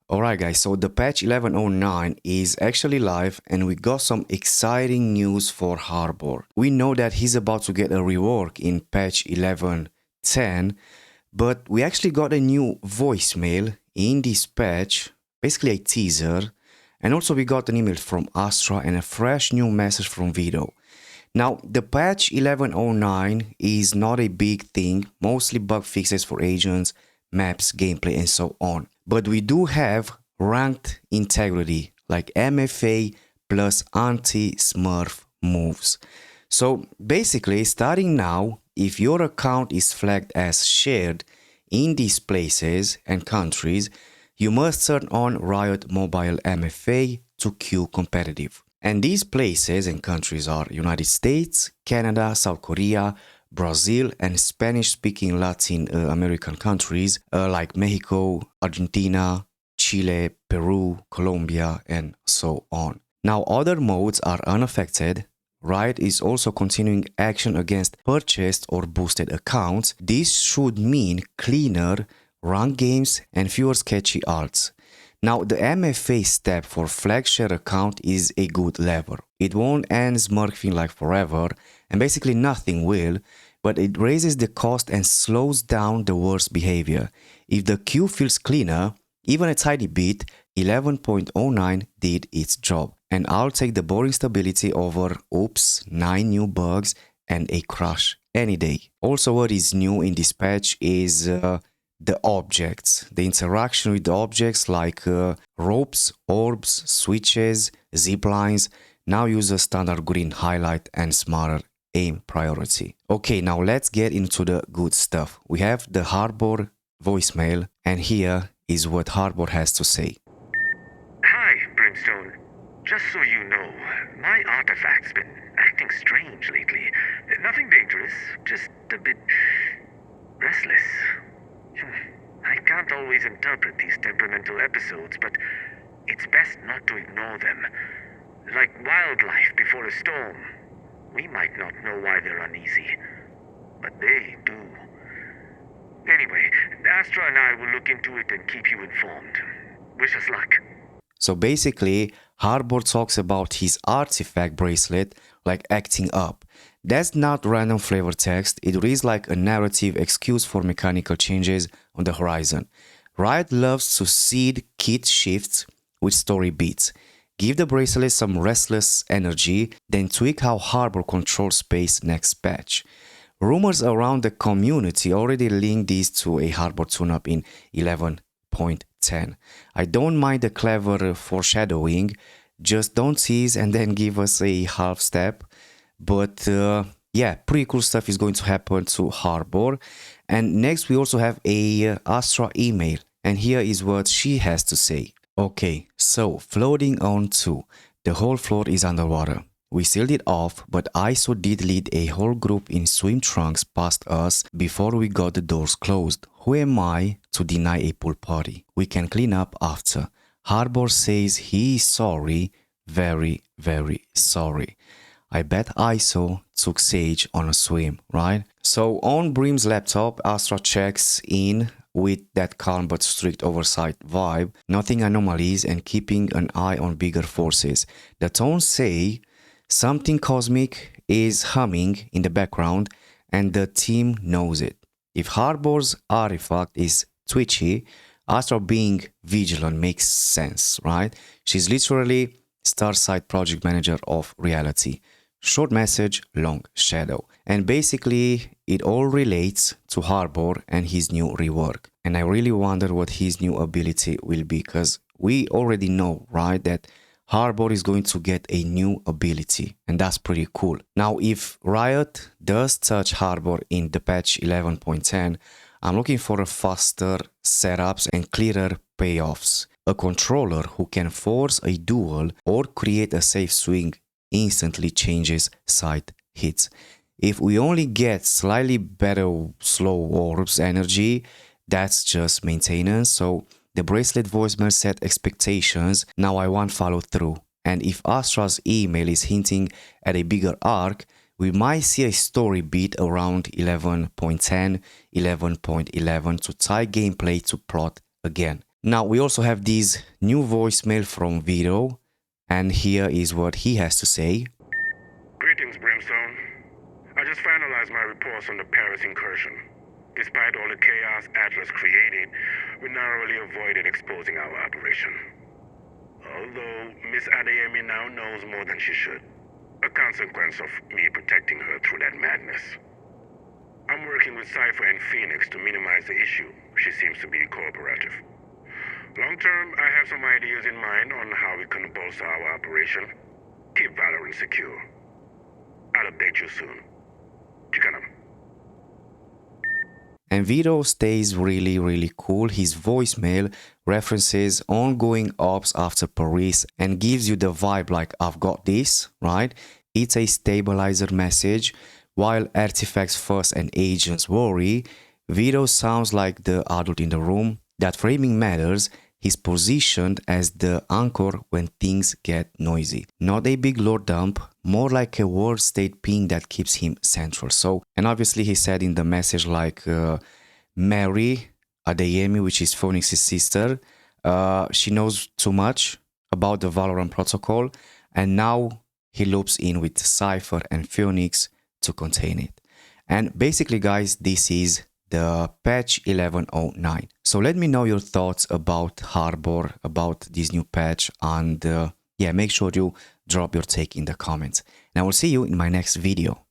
Alright guys, so the patch 1109 is actually live and we got some exciting news for Harbor. We know that he's about to get a rework in patch 1110, but we actually got a new voicemail in this patch, basically a teaser, and also we got an email from Astra and a fresh new message from Veto. Now, the patch 1109 is not a big thing, mostly bug fixes for agents, maps, gameplay, and so on. But we do have ranked integrity, like MFA plus anti-smurf moves. So basically, starting now, if your account is flagged as shared in these places and countries, you must turn on Riot Mobile MFA to queue competitive. And these places and countries are United States, Canada, South Korea, Brazil, and Spanish-speaking Latin American countries like Mexico, Argentina, Chile, Peru, Colombia, and so on. Now, other modes are unaffected. Riot is also continuing action against purchased or boosted accounts. This should mean cleaner ranked games and fewer sketchy arts. Now, the MFA step for flag share account is a good lever. It won't end smurfing like forever, and basically nothing will, but it raises the cost and slows down the worst behavior. If the queue feels cleaner, even a tiny bit, 11.09 did its job. And I'll take the boring stability over oops, 9 new bugs and a crash any day. Also, what is new in this patch is the objects, the interaction with the objects like ropes, orbs, switches, zip lines now use a standard green highlight and smarter aim priority. Okay, now let's get into the good stuff. We have the Harbor voicemail, and here is what Harbor has to say. Hi, Brimstone. Just so you know, my artifact's been acting strange lately. Nothing dangerous, just a bit restless. I can't always interpret these temperamental episodes, but it's best not to ignore them. Like wildlife before a storm. We might not know why they're uneasy, but they do. Anyway, Astra and I will look into it and keep you informed. Wish us luck. So basically, Harbor talks about his artifact bracelet like acting up. That's not random flavor text, it reads like a narrative excuse for mechanical changes on the horizon. Riot loves to seed kit shifts with story beats. Give the bracelet some restless energy, then tweak how Harbor controls space next patch. Rumors around the community already link these to a Harbor tune-up in 11.10. I don't mind the clever foreshadowing, just don't tease and then give us a half step. But yeah, pretty cool stuff is going to happen to Harbor. And next we also have a Astra email, and here is what she has to say. Okay, so floating on 2, the whole floor is underwater. We sealed it off, but ISO did lead a whole group in swim trunks past us before we got the doors closed. Who am I to deny a pool party? We can clean up after. Harbor says he is sorry, very, very sorry. I bet ISO took Sage on a swim, right? So on Brim's laptop, Astra checks in with that calm but strict oversight vibe, nothing anomalies and keeping an eye on bigger forces. The tones say something cosmic is humming in the background and the team knows it. If Harbor's artifact is twitchy, Astra being vigilant makes sense, right? She's literally Starside project manager of reality. Short message, long shadow. And basically, it all relates to Harbor and his new rework. And I really wonder what his new ability will be, because we already know, right, that Harbor is going to get a new ability, and that's pretty cool. Now, if Riot does touch Harbor in the patch 11.10, I'm looking for a faster setups and clearer payoffs. A controller who can force a duel or create a safe swing instantly changes side hits. If we only get slightly better slow orbs energy, that's just maintenance. So the bracelet voicemail set expectations, now I want follow through. And if Astra's email is hinting at a bigger arc, we might see a story beat around 11.10, 11.11 to tie gameplay to plot again. Now we also have this new voicemail from Veto, and here is what he has to say. Greetings, Brimstone. I just finalized my reports on the Paris incursion. Despite all the chaos Atlas created, we narrowly avoided exposing our operation. Although Miss Adeyemi now knows more than she should. A consequence of me protecting her through that madness. I'm working with Cypher and Phoenix to minimize the issue. She seems to be cooperative. Long term, I have some ideas in mind on how we can bolster our operation. Keep Valorant secure. I'll update you soon. Chicana. And Veto stays really cool. His voicemail references ongoing ops after Paris and gives you the vibe like, I've got this, right? It's a stabilizer message. While artifacts first and agents worry, Veto sounds like the adult in the room. That framing matters. He's positioned as the anchor when things get noisy. Not a big lore dump, more like a world state ping that keeps him central. So, and obviously he said in the message like Mary Adeyemi, which is Phoenix's sister, she knows too much about the Valorant protocol, and now he loops in with Cypher and Phoenix to contain it. And basically, guys, this is the patch 1109. So let me know your thoughts about Harbor, about this new patch, and yeah, make sure you drop your take in the comments. And I will see you in my next video.